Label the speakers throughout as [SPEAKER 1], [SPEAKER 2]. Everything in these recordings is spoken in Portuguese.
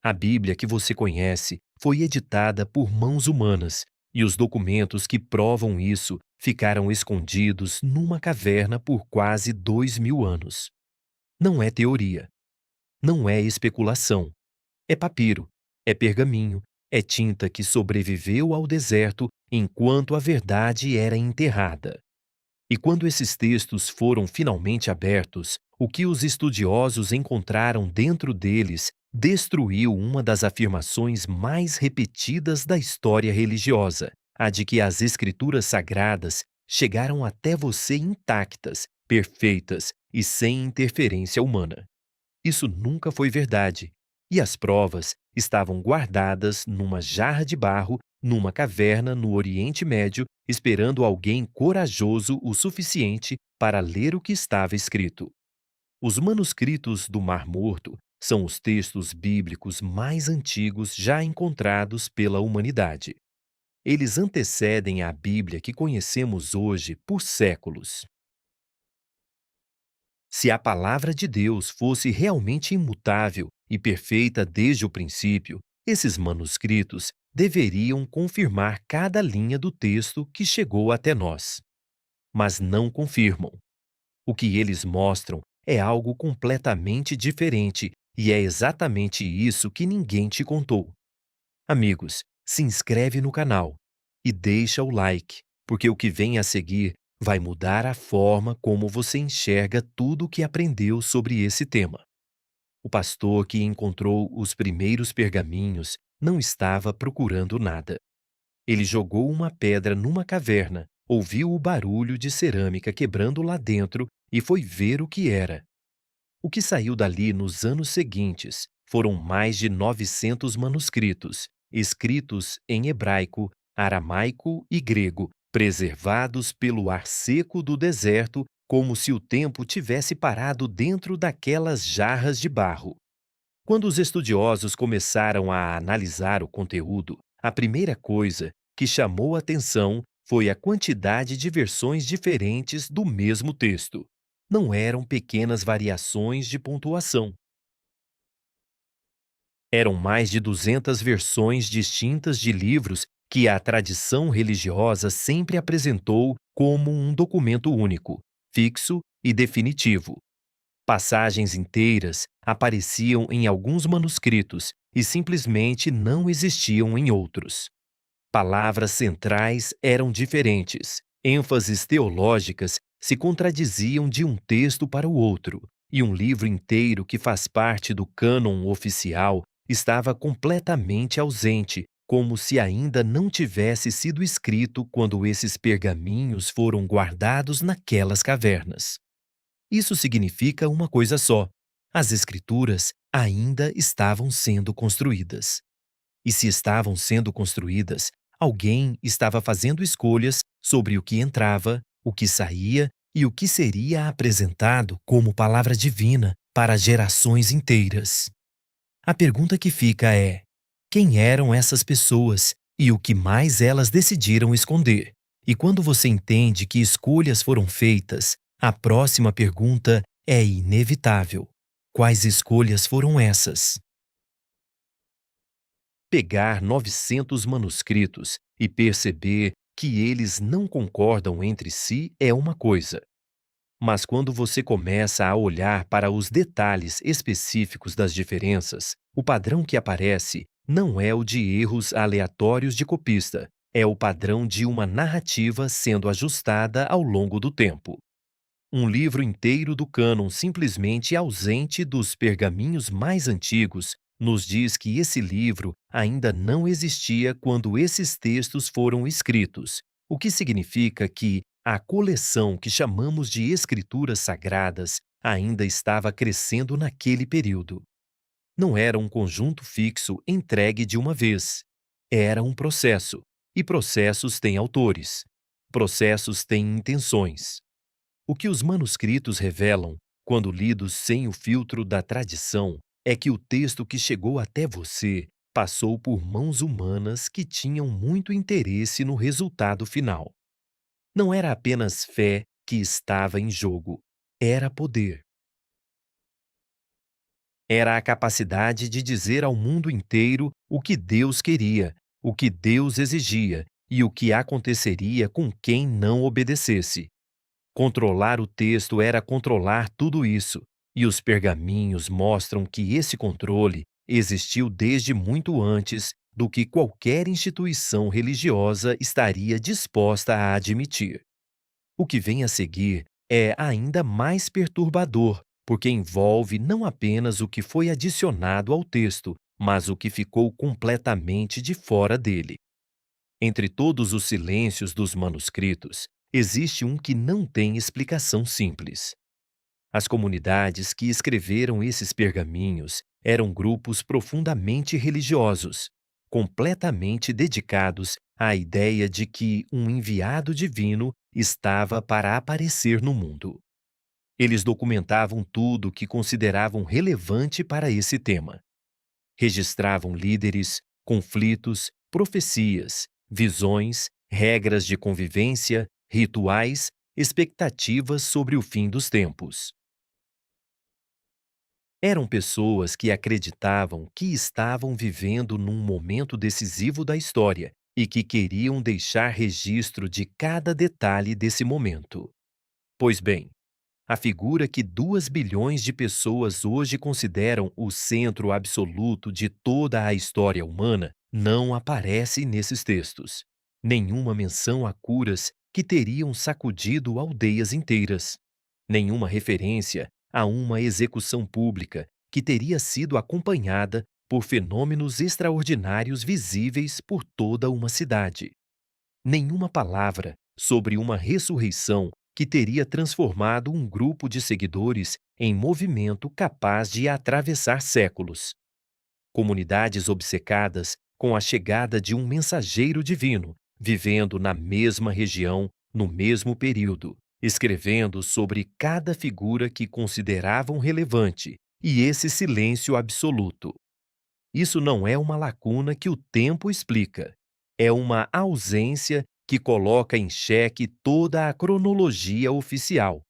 [SPEAKER 1] A Bíblia que você conhece foi editada por mãos humanas, e os documentos que provam isso ficaram escondidos numa caverna por quase 2000 anos. Não é teoria, não é especulação, é papiro, é pergaminho, é tinta que sobreviveu ao deserto enquanto a verdade era enterrada. E quando esses textos foram finalmente abertos, o que os estudiosos encontraram dentro deles destruiu uma das afirmações mais repetidas da história religiosa, a de que as Escrituras Sagradas chegaram até você intactas, perfeitas e sem interferência humana. Isso nunca foi verdade. E as provas estavam guardadas numa jarra de barro, numa caverna no Oriente Médio, esperando alguém corajoso o suficiente para ler o que estava escrito. Os manuscritos do Mar Morto são os textos bíblicos mais antigos já encontrados pela humanidade. Eles antecedem a Bíblia que conhecemos hoje por séculos. Se a palavra de Deus fosse realmente imutável e perfeita desde o princípio, esses manuscritos deveriam confirmar cada linha do texto que chegou até nós. Mas não confirmam. O que eles mostram é algo completamente diferente e é exatamente isso que ninguém te contou. Amigos, se inscreve no canal e deixa o like, porque o que vem a seguir vai mudar a forma como você enxerga tudo o que aprendeu sobre esse tema. O pastor que encontrou os primeiros pergaminhos não estava procurando nada. Ele jogou uma pedra numa caverna, ouviu o barulho de cerâmica quebrando lá dentro e foi ver o que era. O que saiu dali nos anos seguintes foram mais de 900 manuscritos, escritos em hebraico, aramaico e grego, preservados pelo ar seco do deserto, como se o tempo tivesse parado dentro daquelas jarras de barro. Quando os estudiosos começaram a analisar o conteúdo, a primeira coisa que chamou atenção foi a quantidade de versões diferentes do mesmo texto. Não eram pequenas variações de pontuação. Eram mais de 200 versões distintas de livros que a tradição religiosa sempre apresentou como um documento único, fixo e definitivo. Passagens inteiras apareciam em alguns manuscritos e simplesmente não existiam em outros. Palavras centrais eram diferentes, ênfases teológicas se contradiziam de um texto para o outro, e um livro inteiro que faz parte do cânon oficial estava completamente ausente, como se ainda não tivesse sido escrito quando esses pergaminhos foram guardados naquelas cavernas. Isso significa uma coisa só: as Escrituras ainda estavam sendo construídas. E se estavam sendo construídas, alguém estava fazendo escolhas sobre o que entrava, o que saía e o que seria apresentado como palavra divina para gerações inteiras. A pergunta que fica é: quem eram essas pessoas e o que mais elas decidiram esconder? E quando você entende que escolhas foram feitas, a próxima pergunta é inevitável: quais escolhas foram essas? Pegar 900 manuscritos e perceber que eles não concordam entre si é uma coisa. Mas quando você começa a olhar para os detalhes específicos das diferenças, o padrão que aparece não é o de erros aleatórios de copista, é o padrão de uma narrativa sendo ajustada ao longo do tempo. Um livro inteiro do cânon simplesmente ausente dos pergaminhos mais antigos nos diz que esse livro ainda não existia quando esses textos foram escritos, o que significa que a coleção que chamamos de Escrituras Sagradas ainda estava crescendo naquele período. Não era um conjunto fixo entregue de uma vez. Era um processo, e processos têm autores. Processos têm intenções. O que os manuscritos revelam, quando lidos sem o filtro da tradição, é que o texto que chegou até você passou por mãos humanas que tinham muito interesse no resultado final. Não era apenas fé que estava em jogo, era poder. Era a capacidade de dizer ao mundo inteiro o que Deus queria, o que Deus exigia e o que aconteceria com quem não obedecesse. Controlar o texto era controlar tudo isso, e os pergaminhos mostram que esse controle existiu desde muito antes do que qualquer instituição religiosa estaria disposta a admitir. O que vem a seguir é ainda mais perturbador, porque envolve não apenas o que foi adicionado ao texto, mas o que ficou completamente de fora dele. Entre todos os silêncios dos manuscritos, existe um que não tem explicação simples. As comunidades que escreveram esses pergaminhos eram grupos profundamente religiosos, completamente dedicados à ideia de que um enviado divino estava para aparecer no mundo. Eles documentavam tudo o que consideravam relevante para esse tema. Registravam líderes, conflitos, profecias, visões, regras de convivência, rituais, expectativas sobre o fim dos tempos. Eram pessoas que acreditavam que estavam vivendo num momento decisivo da história e que queriam deixar registro de cada detalhe desse momento. Pois bem, a figura que 2 bilhões de pessoas hoje consideram o centro absoluto de toda a história humana não aparece nesses textos. Nenhuma menção a curas que teriam sacudido aldeias inteiras. Nenhuma referência a uma execução pública que teria sido acompanhada por fenômenos extraordinários visíveis por toda uma cidade. Nenhuma palavra sobre uma ressurreição que teria transformado um grupo de seguidores em movimento capaz de atravessar séculos. Comunidades obcecadas com a chegada de um mensageiro divino, vivendo na mesma região, no mesmo período, escrevendo sobre cada figura que consideravam relevante, e esse silêncio absoluto. Isso não é uma lacuna que o tempo explica. É uma ausência que coloca em xeque toda a cronologia oficial.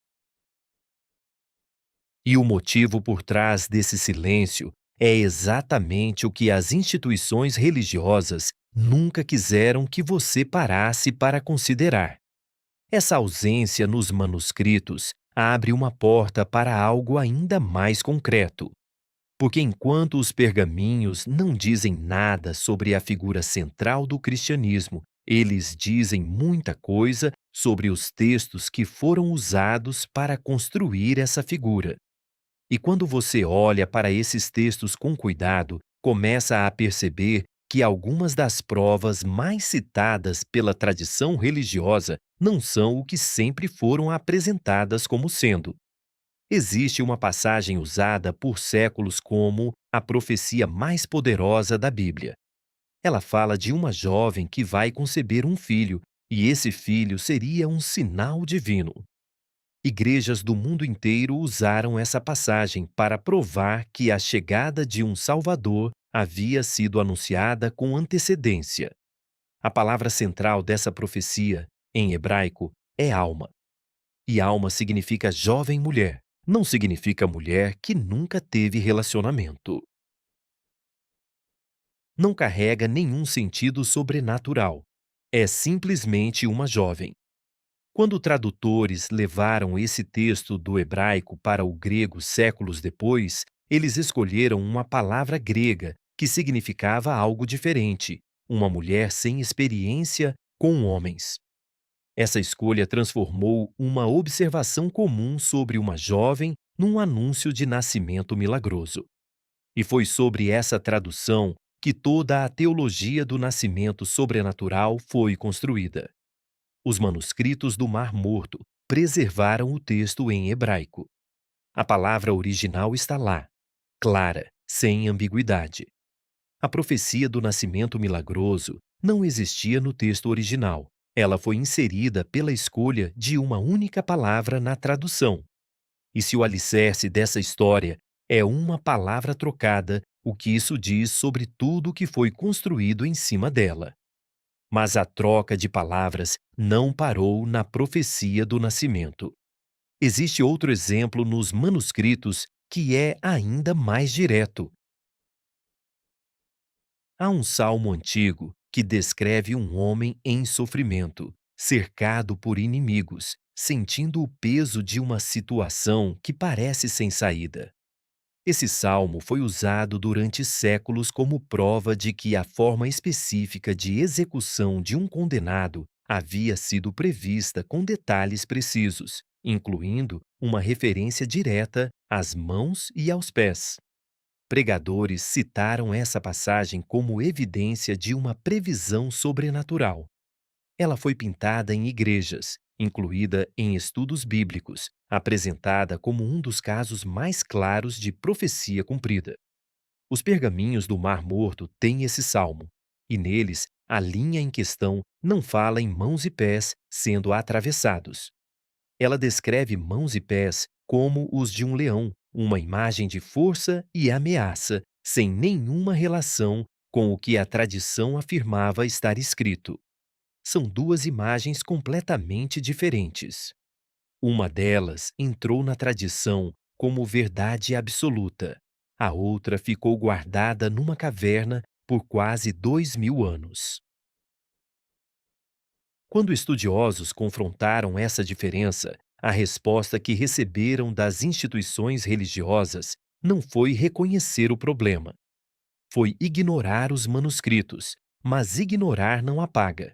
[SPEAKER 1] E o motivo por trás desse silêncio é exatamente o que as instituições religiosas nunca quiseram que você parasse para considerar. Essa ausência nos manuscritos abre uma porta para algo ainda mais concreto. Porque enquanto os pergaminhos não dizem nada sobre a figura central do cristianismo, eles dizem muita coisa sobre os textos que foram usados para construir essa figura. E quando você olha para esses textos com cuidado, começa a perceber que algumas das provas mais citadas pela tradição religiosa não são o que sempre foram apresentadas como sendo. Existe uma passagem usada por séculos como a profecia mais poderosa da Bíblia. Ela fala de uma jovem que vai conceber um filho, e esse filho seria um sinal divino. Igrejas do mundo inteiro usaram essa passagem para provar que a chegada de um Salvador havia sido anunciada com antecedência. A palavra central dessa profecia, em hebraico, é alma. E alma significa jovem mulher, não significa mulher que nunca teve relacionamento. Não carrega nenhum sentido sobrenatural. É simplesmente uma jovem. Quando tradutores levaram esse texto do hebraico para o grego séculos depois, eles escolheram uma palavra grega que significava algo diferente, uma mulher sem experiência com homens. Essa escolha transformou uma observação comum sobre uma jovem num anúncio de nascimento milagroso. E foi sobre essa tradução que toda a teologia do nascimento sobrenatural foi construída. Os manuscritos do Mar Morto preservaram o texto em hebraico. A palavra original está lá, clara, sem ambiguidade. A profecia do nascimento milagroso não existia no texto original. Ela foi inserida pela escolha de uma única palavra na tradução. E se o alicerce dessa história é uma palavra trocada, o que isso diz sobre tudo o que foi construído em cima dela? Mas a troca de palavras não parou na profecia do nascimento. Existe outro exemplo nos manuscritos que é ainda mais direto. Há um salmo antigo que descreve um homem em sofrimento, cercado por inimigos, sentindo o peso de uma situação que parece sem saída. Esse salmo foi usado durante séculos como prova de que a forma específica de execução de um condenado havia sido prevista com detalhes precisos, incluindo uma referência direta às mãos e aos pés. Pregadores citaram essa passagem como evidência de uma previsão sobrenatural. Ela foi pintada em igrejas, incluída em estudos bíblicos, apresentada como um dos casos mais claros de profecia cumprida. Os pergaminhos do Mar Morto têm esse salmo, e neles a linha em questão não fala em mãos e pés sendo atravessados. Ela descreve mãos e pés como os de um leão, uma imagem de força e ameaça, sem nenhuma relação com o que a tradição afirmava estar escrito. São duas imagens completamente diferentes. Uma delas entrou na tradição como verdade absoluta. A outra ficou guardada numa caverna por quase 2000 anos. Quando estudiosos confrontaram essa diferença, a resposta que receberam das instituições religiosas não foi reconhecer o problema, foi ignorar os manuscritos, mas ignorar não apaga.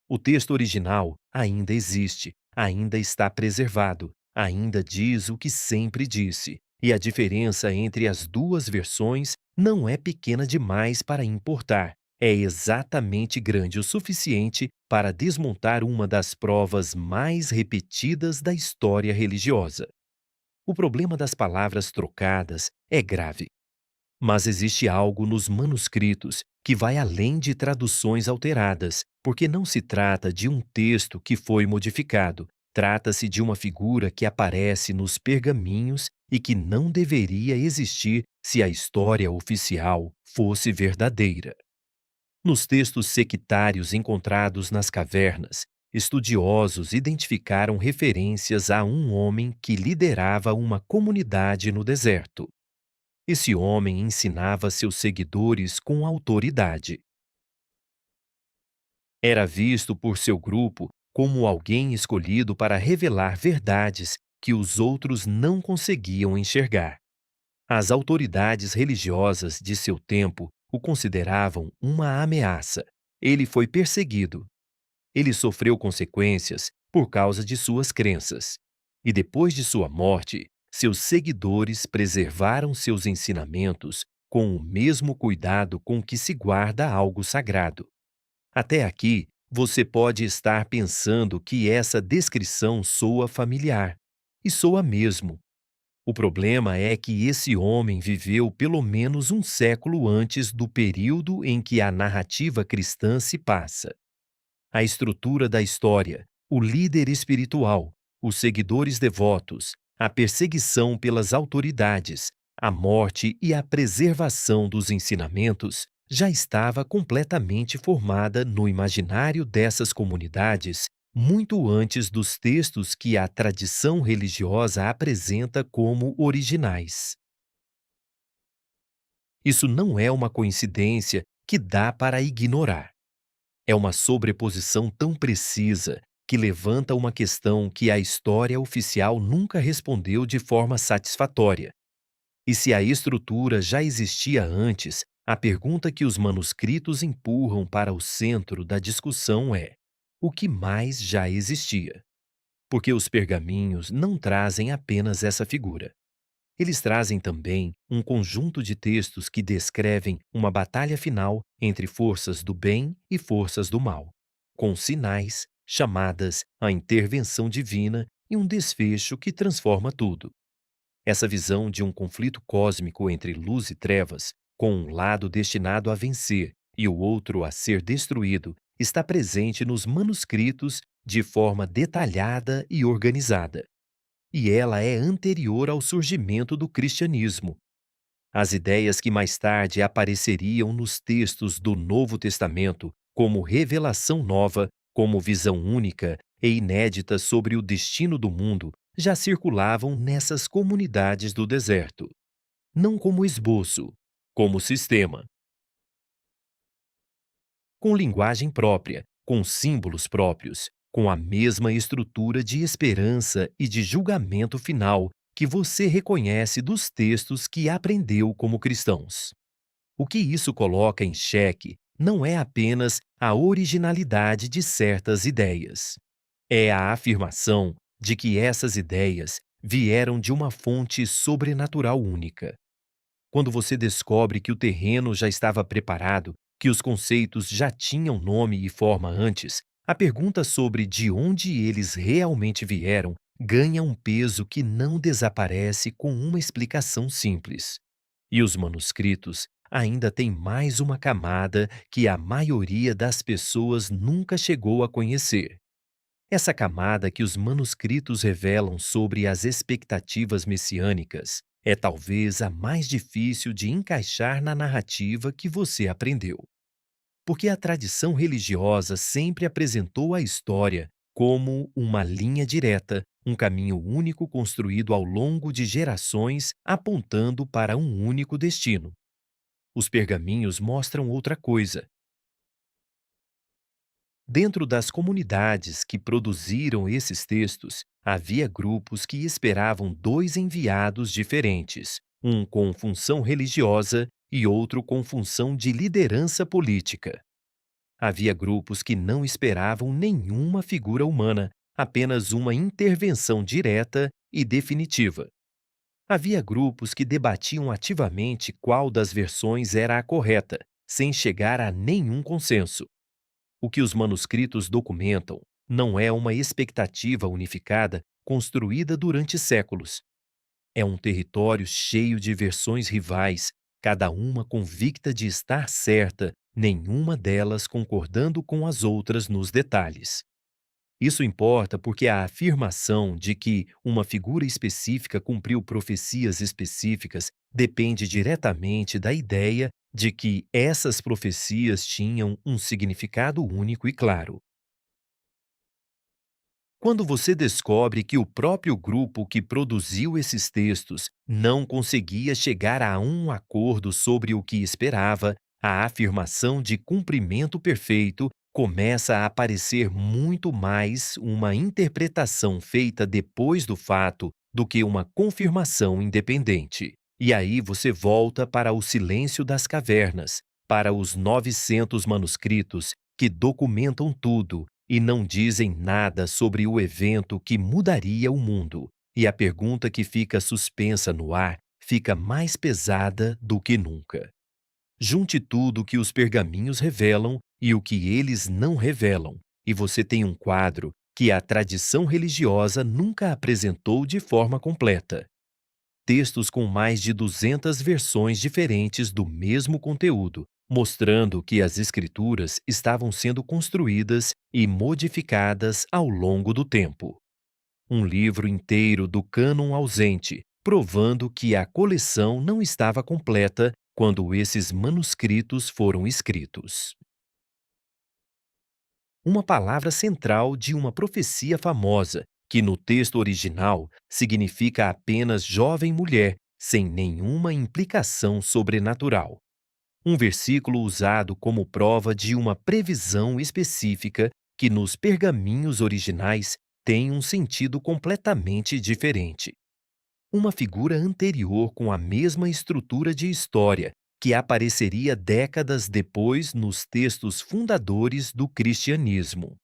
[SPEAKER 1] O texto original ainda existe, ainda está preservado, ainda diz o que sempre disse, e a diferença entre as duas versões não é pequena demais para importar. É exatamente grande o suficiente para desmontar uma das provas mais repetidas da história religiosa. O problema das palavras trocadas é grave. Mas existe algo nos manuscritos que vai além de traduções alteradas, porque não se trata de um texto que foi modificado. Trata-se de uma figura que aparece nos pergaminhos e que não deveria existir se a história oficial fosse verdadeira. Nos textos sectários encontrados nas cavernas, estudiosos identificaram referências a um homem que liderava uma comunidade no deserto. Esse homem ensinava seus seguidores com autoridade. Era visto por seu grupo como alguém escolhido para revelar verdades que os outros não conseguiam enxergar. As autoridades religiosas de seu tempo o consideravam uma ameaça. Ele foi perseguido. Ele sofreu consequências por causa de suas crenças. E depois de sua morte, seus seguidores preservaram seus ensinamentos com o mesmo cuidado com que se guarda algo sagrado. Até aqui, você pode estar pensando que essa descrição soa familiar. E soa mesmo. O problema é que esse homem viveu pelo menos um século antes do período em que a narrativa cristã se passa. A estrutura da história, o líder espiritual, os seguidores devotos, a perseguição pelas autoridades, a morte e a preservação dos ensinamentos já estava completamente formada no imaginário dessas comunidades muito antes dos textos que a tradição religiosa apresenta como originais. Isso não é uma coincidência que dá para ignorar. É uma sobreposição tão precisa que levanta uma questão que a história oficial nunca respondeu de forma satisfatória. E se a estrutura já existia antes, a pergunta que os manuscritos empurram para o centro da discussão é: o que mais já existia? Porque os pergaminhos não trazem apenas essa figura. Eles trazem também um conjunto de textos que descrevem uma batalha final entre forças do bem e forças do mal, com sinais, chamadas, a intervenção divina e um desfecho que transforma tudo. Essa visão de um conflito cósmico entre luz e trevas, com um lado destinado a vencer e o outro a ser destruído, está presente nos manuscritos de forma detalhada e organizada. E ela é anterior ao surgimento do cristianismo. As ideias que mais tarde apareceriam nos textos do Novo Testamento como revelação nova, como visão única e inédita sobre o destino do mundo, já circulavam nessas comunidades do deserto, não como esboço, como sistema, com linguagem própria, com símbolos próprios, com a mesma estrutura de esperança e de julgamento final que você reconhece dos textos que aprendeu como cristãos. O que isso coloca em xeque não é apenas a originalidade de certas ideias. É a afirmação de que essas ideias vieram de uma fonte sobrenatural única. Quando você descobre que o terreno já estava preparado, que os conceitos já tinham nome e forma antes, a pergunta sobre de onde eles realmente vieram ganha um peso que não desaparece com uma explicação simples. E os manuscritos ainda têm mais uma camada que a maioria das pessoas nunca chegou a conhecer. Essa camada que os manuscritos revelam sobre as expectativas messiânicas é talvez a mais difícil de encaixar na narrativa que você aprendeu. Porque a tradição religiosa sempre apresentou a história como uma linha direta, um caminho único construído ao longo de gerações apontando para um único destino. Os pergaminhos mostram outra coisa. Dentro das comunidades que produziram esses textos, havia grupos que esperavam dois enviados diferentes, um com função religiosa e outro com função de liderança política. Havia grupos que não esperavam nenhuma figura humana, apenas uma intervenção direta e definitiva. Havia grupos que debatiam ativamente qual das versões era a correta, sem chegar a nenhum consenso. O que os manuscritos documentam não é uma expectativa unificada construída durante séculos. É um território cheio de versões rivais, cada uma convicta de estar certa, nenhuma delas concordando com as outras nos detalhes. Isso importa porque a afirmação de que uma figura específica cumpriu profecias específicas depende diretamente da ideia de que essas profecias tinham um significado único e claro. Quando você descobre que o próprio grupo que produziu esses textos não conseguia chegar a um acordo sobre o que esperava, a afirmação de cumprimento perfeito começa a aparecer muito mais uma interpretação feita depois do fato do que uma confirmação independente. E aí você volta para o silêncio das cavernas, para os 900 manuscritos que documentam tudo e não dizem nada sobre o evento que mudaria o mundo. E a pergunta que fica suspensa no ar fica mais pesada do que nunca. Junte tudo o que os pergaminhos revelam e o que eles não revelam, e você tem um quadro que a tradição religiosa nunca apresentou de forma completa. Textos com mais de 200 versões diferentes do mesmo conteúdo, mostrando que as escrituras estavam sendo construídas e modificadas ao longo do tempo. Um livro inteiro do cânon ausente, provando que a coleção não estava completa quando esses manuscritos foram escritos. Uma palavra central de uma profecia famosa, que no texto original significa apenas jovem mulher, sem nenhuma implicação sobrenatural. Um versículo usado como prova de uma previsão específica que nos pergaminhos originais tem um sentido completamente diferente. Uma figura anterior com a mesma estrutura de história que apareceria décadas depois nos textos fundadores do cristianismo.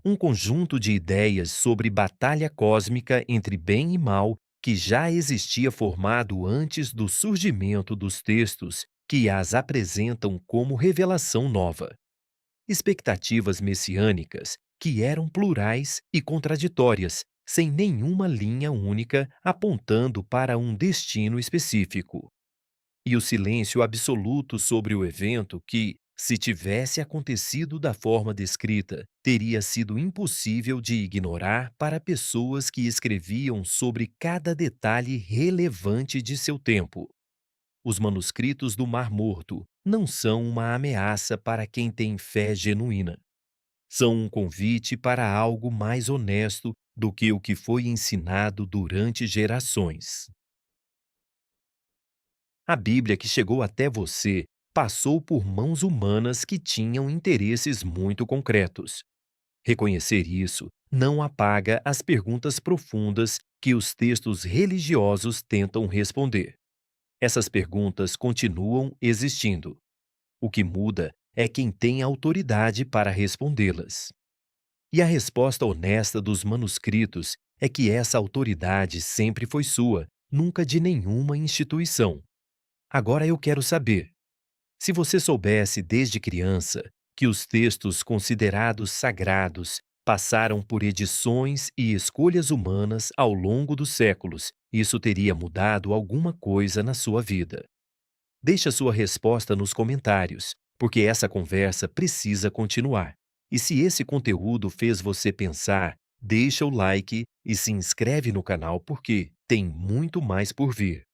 [SPEAKER 1] Um conjunto de ideias sobre batalha cósmica entre bem e mal que já existia formado antes do surgimento dos textos que as apresentam como revelação nova. Expectativas messiânicas que eram plurais e contraditórias, sem nenhuma linha única apontando para um destino específico. E o silêncio absoluto sobre o evento que, se tivesse acontecido da forma descrita, teria sido impossível de ignorar para pessoas que escreviam sobre cada detalhe relevante de seu tempo. Os manuscritos do Mar Morto não são uma ameaça para quem tem fé genuína. São um convite para algo mais honesto do que o que foi ensinado durante gerações. A Bíblia que chegou até você passou por mãos humanas que tinham interesses muito concretos. Reconhecer isso não apaga as perguntas profundas que os textos religiosos tentam responder. Essas perguntas continuam existindo. O que muda é quem tem autoridade para respondê-las. E a resposta honesta dos manuscritos é que essa autoridade sempre foi sua, nunca de nenhuma instituição. Agora eu quero saber: se você soubesse desde criança que os textos considerados sagrados passaram por edições e escolhas humanas ao longo dos séculos, isso teria mudado alguma coisa na sua vida? Deixe a sua resposta nos comentários, porque essa conversa precisa continuar. E se esse conteúdo fez você pensar, deixa o like e se inscreve no canal porque tem muito mais por vir.